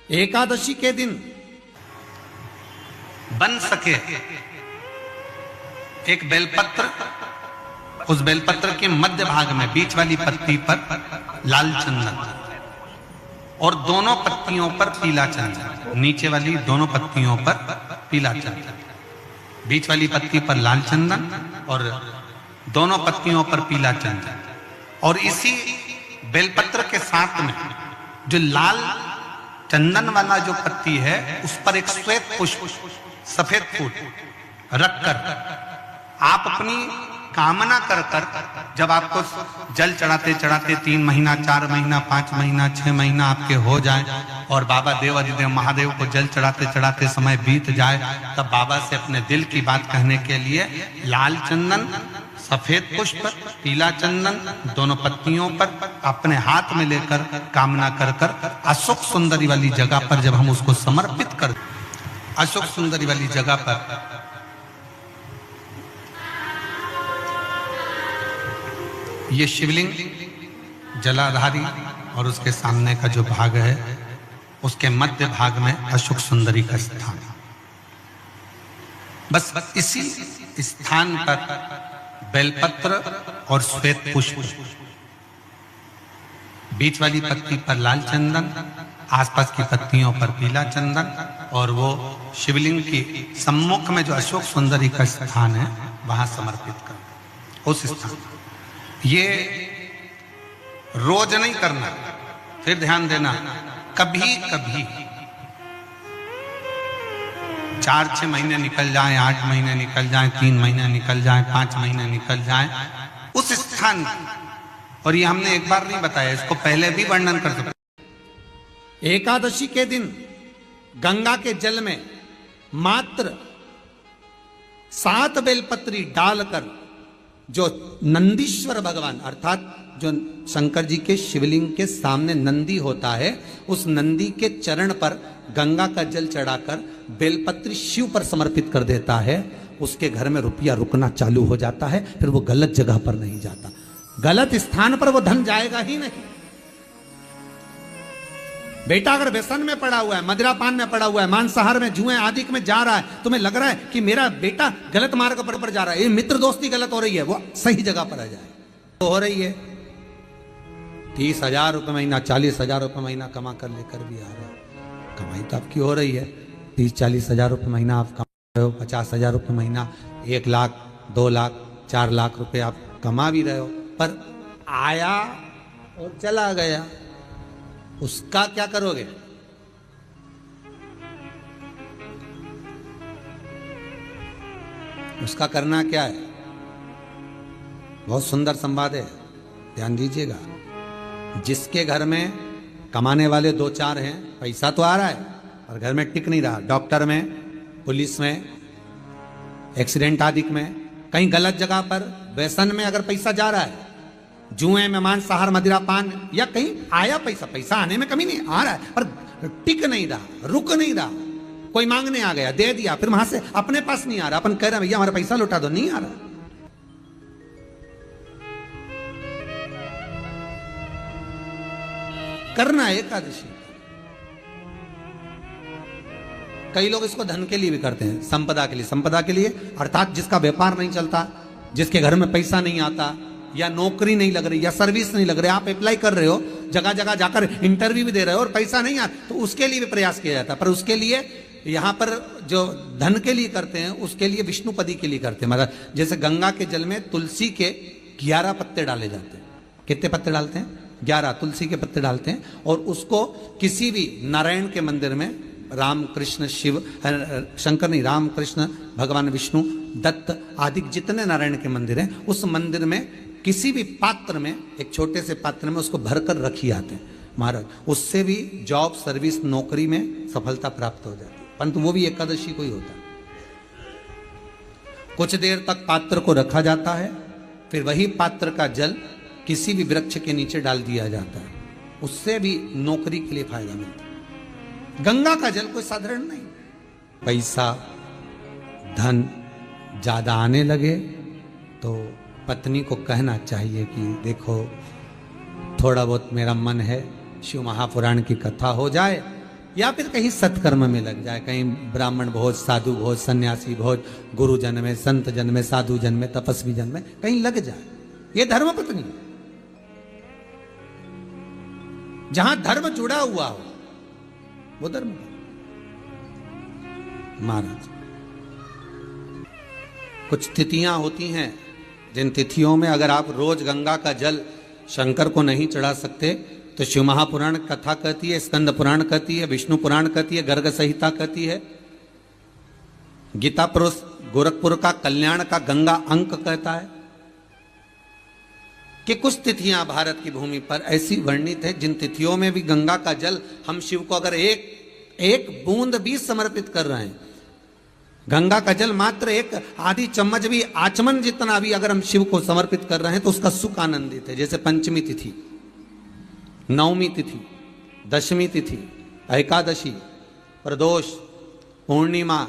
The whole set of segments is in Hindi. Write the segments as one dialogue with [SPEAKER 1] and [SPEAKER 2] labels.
[SPEAKER 1] एकादशी के दिन
[SPEAKER 2] बन सके एक बेलपत्र, उस बेलपत्र के मध्य भाग में बीच वाली पत्ती पर लाल चंदन और दोनों पत्तियों पर पीला चंदन, नीचे वाली दोनों पत्तियों पर पीला चंदन, बीच वाली पत्ती पर लाल चंदन और दोनों पत्तियों पर पीला चंदन। और इसी बेलपत्र के साथ में जो लाल चंदन वाला जो पत्ती है उस पर एक श्वेत पुष्प, सफेद फूल रखकर आप अपनी कामना कर कर, जब आपको जल चढ़ाते चढ़ाते 3 महीना, 4 महीना, 5 महीना, 6 महीना आपके हो जाए और बाबा देवाधिदेव महादेव को जल चढ़ाते चढ़ाते समय बीत जाए, तब बाबा से अपने दिल की बात कहने के लिए लाल चंदन, सफेद पुष्प, पीला चंदन दोनों पत्तियों पर अपने हाथ में लेकर कामना कर कर अशोक सुंदरी वाली जगह पर जब हम उसको समर्पित कर, अशोक सुंदरी वाली जगह पर ये शिवलिंग जलाधारी और उसके सामने का जो भाग है उसके मध्य भाग में अशोक सुंदरी का स्थान है। बस इसी स्थान पर बेलपत्र और श्वेत पुष्प, बीच वाली पत्ती पर लाल चंदन, आसपास की पत्तियों पर पीला चंदन और वो शिवलिंग की सम्मुख में जो अशोक सुंदरी का स्थान है वहां समर्पित कर, उस स्थान ये रोज नहीं करना, फिर ध्यान देना, कभी कभी 4-6 महीने निकल जाएं, 8 महीने निकल जाएं, 3 महीने निकल जाएं, 5 महीने निकल जाएं, उस स्थान, और ये हमने एक बार नहीं बताया, इसको पहले भी वर्णन कर सकते।
[SPEAKER 1] एकादशी के दिन गंगा के जल में मात्र 7 बेलपत्री डालकर जो नंदीश्वर भगवान अर्थात जो शंकर जी के शिवलिंग के सामने नंदी होता है, उस नंदी के चरण पर गंगा का जल चढ़ाकर बेलपत्री शिव पर समर्पित कर देता है, उसके घर में रुपया रुकना चालू हो जाता है। फिर वो गलत जगह पर नहीं जाता, गलत स्थान पर वो धन जाएगा ही नहीं। बेटा अगर व्यसन में पड़ा हुआ है, मदिरा पान में पड़ा हुआ है, मांसाहार में, जुए आदि में जा रहा है, तुम्हें लग रहा है कि मेरा बेटा गलत मार्ग पर जा रहा है, ये मित्र दोस्ती गलत हो रही है, वो सही जगह पर आ जाए तो हो रही है। 30,000 रुपये महीना, 40,000 रुपये महीना कमा कर लेकर भी आ रहे हो, कमाई तो आपकी हो रही है। 30-40 हजार रुपये महीना आप कमा रहे हो, 50,000 रुपये महीना, 1 लाख, 2 लाख, 4 लाख रुपए आप कमा भी रहे हो, पर आया और चला गया, उसका क्या करोगे? उसका करना क्या है? बहुत सुंदर संवाद है, ध्यान दीजिएगा। जिसके घर में कमाने वाले 2-4 हैं, पैसा तो आ रहा है और घर में टिक नहीं रहा, डॉक्टर में, पुलिस में, एक्सीडेंट आदि में, कहीं गलत जगह पर व्यसन में अगर पैसा जा रहा है, जुए में, मांसाहार, मदिरा पान, या कहीं आया पैसा, पैसा आने में कमी नहीं, आ रहा है पर टिक नहीं रहा, रुक नहीं रहा, कोई मांगने आ गया, दे दिया, फिर वहां से अपने पास नहीं आ रहा, अपन कह रहे हैं भैया हमारा पैसा लौटा दो, नहीं आ रहा। करना है एकादशी। कई लोग इसको धन के लिए भी करते हैं, संपदा के लिए, संपदा के लिए अर्थात जिसका व्यापार नहीं चलता, जिसके घर में पैसा नहीं आता, या नौकरी नहीं लग रही, या सर्विस नहीं लग रही, आप अप्लाई कर रहे हो, जगह जगह जाकर इंटरव्यू भी दे रहे हो और पैसा नहीं आता, तो उसके लिए भी प्रयास किया जाता है। पर उसके लिए यहाँ पर जो धन के लिए करते हैं, उसके लिए विष्णुपदी के लिए करते हैं। मतलब जैसे गंगा के जल में तुलसी के 11 पत्ते डाले जाते हैं। कितने पत्ते डालते हैं? 11 तुलसी के पत्ते डालते हैं, और उसको किसी भी नारायण के मंदिर में, राम कृष्ण शिव, शंकर नहीं, राम कृष्ण भगवान विष्णु, दत्त आदि जितने नारायण के मंदिर हैं, उस मंदिर में किसी भी पात्र में, एक छोटे से पात्र में उसको भरकर रखी आते हैं महाराज। उससे भी जॉब, सर्विस, नौकरी में सफलता प्राप्त हो जाती है, परंतु वो भी एकादशी को ही होता है। कुछ देर तक पात्र को रखा जाता है, फिर वही पात्र का जल किसी भी वृक्ष के नीचे डाल दिया जाता है, उससे भी नौकरी के लिए फायदा मिलता है। गंगा का जल कोई साधारण नहीं। पैसा, धन ज्यादा आने लगे तो पत्नी को कहना चाहिए कि देखो थोड़ा बहुत मेरा मन है, शिव महापुराण की कथा हो जाए या फिर कहीं सत्कर्म में लग जाए, कहीं ब्राह्मण भोज, साधु भोज, सन्यासी भोज, गुरु जन में, संत जन में, साधु जन में, तपस्वी जन में कहीं लग जाए। ये धर्म पत्नी है। जहां धर्म जुड़ा हुआ हो वो धर्म। महाराज कुछ तिथियां होती हैं जिन तिथियों में अगर आप रोज गंगा का जल शंकर को नहीं चढ़ा सकते तो शिव महापुराण कथा कहती है, स्कंद पुराण कहती है, विष्णु पुराण कहती है, गर्ग संहिता कहती है, गीता पुरुष गोरखपुर का कल्याण का गंगा अंक कहता है कि कुछ तिथियां भारत की भूमि पर ऐसी वर्णित है जिन तिथियों में भी गंगा का जल हम शिव को अगर एक बूंद भी समर्पित कर रहे हैं, गंगा का जल मात्र एक आधी चम्मच भी, आचमन जितना भी अगर हम शिव को समर्पित कर रहे हैं तो उसका सुख आनंदित है। जैसे पंचमी तिथि, नवमी तिथि, दशमी तिथि, एकादशी, प्रदोष, पूर्णिमा,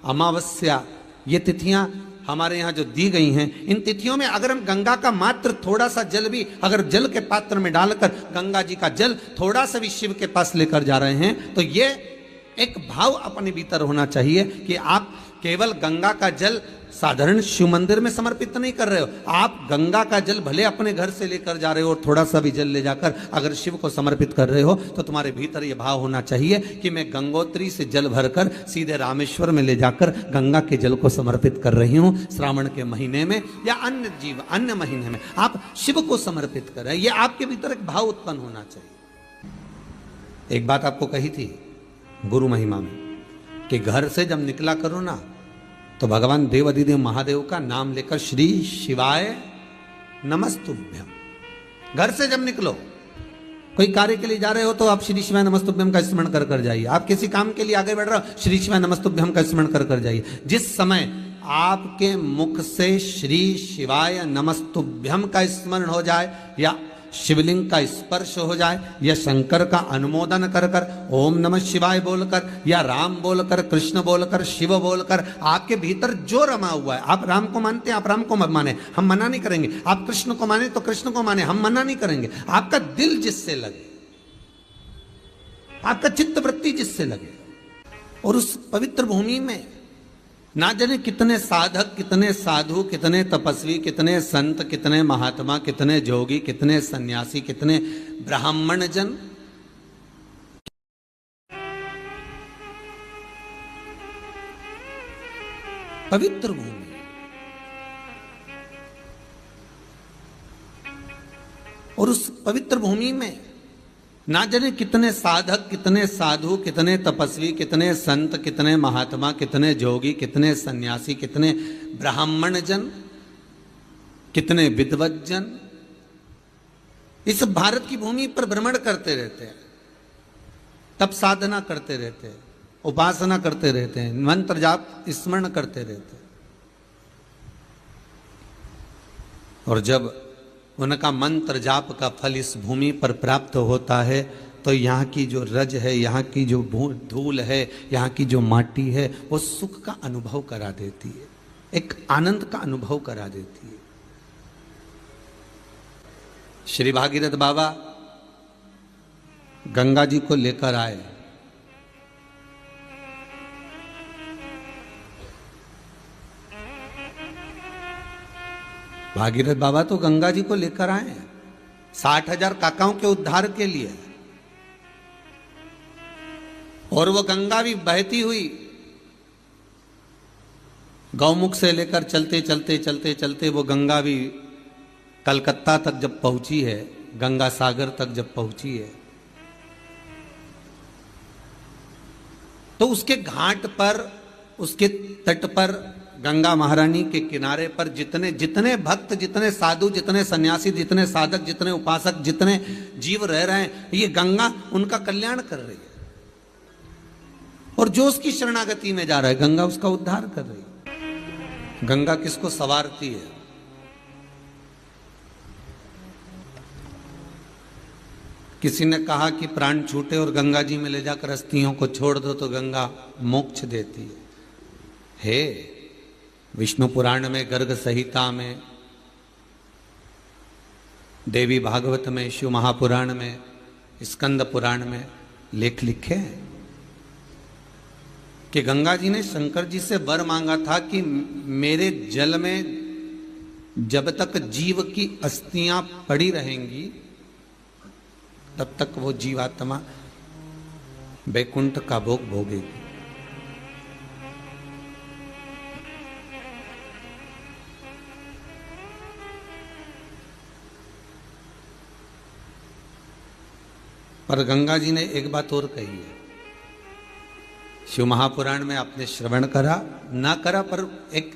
[SPEAKER 1] अमावस्या, ये तिथियां हमारे यहां जो दी गई हैं, इन तिथियों में अगर हम गंगा का मात्र थोड़ा सा जल भी अगर जल के पात्र में डालकर गंगा जी का जल थोड़ा सा भी शिव के पास लेकर जा रहे हैं तो ये एक भाव अपने भीतर होना चाहिए कि आप केवल गंगा का जल साधारण शिव मंदिर में समर्पित नहीं कर रहे हो, आप गंगा का जल भले अपने घर से लेकर जा रहे हो और थोड़ा सा भी जल ले जाकर अगर शिव को समर्पित कर रहे हो तो तुम्हारे भीतर यह भाव होना चाहिए कि मैं गंगोत्री से जल भरकर सीधे रामेश्वर में ले जाकर गंगा के जल को समर्पित कर रही हूं। श्रावण के महीने में या अन्य महीने में आप शिव को समर्पित कर रहे हैं, यह आपके भीतर एक भाव उत्पन्न होना चाहिए। एक बात आपको कही थी गुरु महिमा में कि घर से जब निकला करो ना तो भगवान देव अधिदेव महादेव का नाम लेकर श्री शिवाय नमस्तुभ्यम, घर से जब निकलो, कोई कार्य के लिए जा रहे हो तो आप श्री शिवाय नमस्तुभ्यम का स्मरण कर कर जाइए, आप किसी काम के लिए आगे बढ़ रहे हो श्री शिवाय नमस्तुभ्यम का स्मरण कर कर जाइए। जिस समय आपके मुख से श्री शिवाय नमस्तुभ्यम का स्मरण हो जाए या शिवलिंग का स्पर्श हो जाए या शंकर का अनुमोदन कर कर ओम नमः शिवाय बोलकर या राम बोलकर, कृष्ण बोलकर, शिव बोलकर, आपके भीतर जो रमा हुआ है, आप राम को मानते हैं आप राम को माने, हम मना नहीं करेंगे, आप कृष्ण को माने तो कृष्ण को माने, हम मना नहीं करेंगे, आपका दिल जिससे लगे, आपका चित्त वृत्ति जिससे लगे, और उस पवित्र भूमि में ना जाने कितने साधक, कितने साधु, कितने तपस्वी, कितने संत, कितने महात्मा, कितने जोगी, कितने सन्यासी, कितने ब्राह्मण जन पवित्र भूमि, और उस पवित्र भूमि में ना जाने कितने साधक, कितने साधु, कितने तपस्वी, कितने संत, कितने महात्मा, कितने जोगी, कितने सन्यासी, कितने ब्राह्मण जन, कितने विद्वत जन इस भारत की भूमि पर भ्रमण करते रहते हैं, तप साधना करते रहते हैं, उपासना करते रहते हैं, मंत्र जाप स्मरण करते रहते हैं। और जब उनका मंत्र जाप का फल इस भूमि पर प्राप्त होता है तो यहाँ की जो रज है, यहाँ की जो धूल है, यहाँ की जो माटी है, वो सुख का अनुभव करा देती है, एक आनंद का अनुभव करा देती है। श्री भागीरथ बाबा गंगा जी को लेकर आए, भागीरथ बाबा तो गंगा जी को लेकर आए 60,000 काकाओं के उद्धार के लिए, और वो गंगा भी बहती हुई गौमुख से लेकर चलते चलते चलते चलते वो गंगा भी कलकत्ता तक जब पहुंची है, गंगा सागर तक जब पहुंची है तो उसके घाट पर, उसके तट पर, गंगा महारानी के किनारे पर जितने भक्त, जितने साधु, जितने सन्यासी, जितने साधक, जितने उपासक, जितने जीव रह रहे हैं, ये गंगा उनका कल्याण कर रही है, और जो उसकी शरणागति में जा रहा है गंगा उसका उद्धार कर रही है। गंगा किसको संवारती है? किसी ने कहा कि प्राण छूटे और गंगा जी में ले जाकर अस्थियों को छोड़ दो तो गंगा मोक्ष देती है। विष्णु पुराण में, गर्ग संहिता में, देवी भागवत में, शिव महापुराण में, स्कंद पुराण में लेख लिखे हैं कि गंगा जी ने शंकर जी से वर मांगा था कि मेरे जल में जब तक जीव की अस्थियां पड़ी रहेंगी तब तक वो जीवात्मा वैकुंठ का भोग भोगेगी। पर गंगा जी ने एक बात और कही है, शिव महापुराण में आपने श्रवण करा ना करा, पर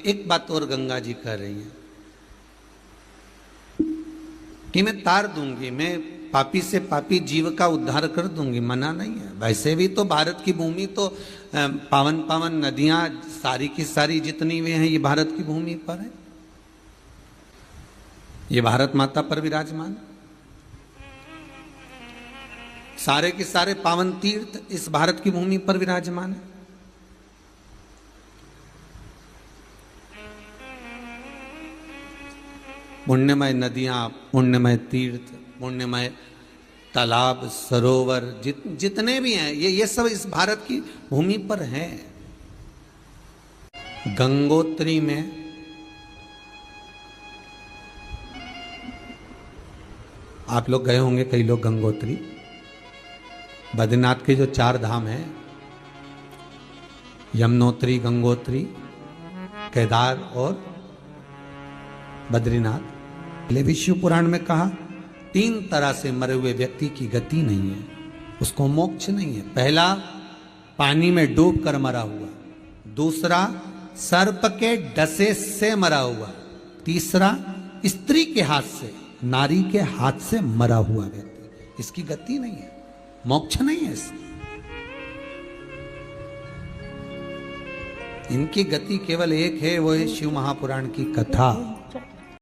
[SPEAKER 1] एक बात और गंगा जी कह रही हैं कि मैं तार दूंगी, मैं पापी से पापी जीव का उद्धार कर दूंगी, मना नहीं है। वैसे भी तो भारत की भूमि तो पावन पावन नदियां सारी की सारी जितनी भी हैं ये भारत की भूमि पर है, ये भारत माता पर विराजमान, सारे के सारे पावन तीर्थ इस भारत की भूमि पर विराजमान है। पुण्यमय नदियां, पुण्यमय तीर्थ, पुण्यमय तालाब, सरोवर जितने भी हैं ये सब इस भारत की भूमि पर हैं। गंगोत्री में आप लोग गए होंगे, कई लोग गंगोत्री, बद्रीनाथ के जो 4 धाम हैं, यमुनोत्री, गंगोत्री, केदार और बद्रीनाथ, पहले भी शिव पुराण में कहा 3 तरह से मरे हुए व्यक्ति की गति नहीं है, उसको मोक्ष नहीं है। पहला पानी में डूब कर मरा हुआ, दूसरा सर्प के डसे से मरा हुआ, तीसरा स्त्री के हाथ से, नारी के हाथ से मरा हुआ व्यक्ति, इसकी गति नहीं है, मोक्ष नहीं है इसकी। इनकी गति केवल एक है, वो है शिव महापुराण की कथा।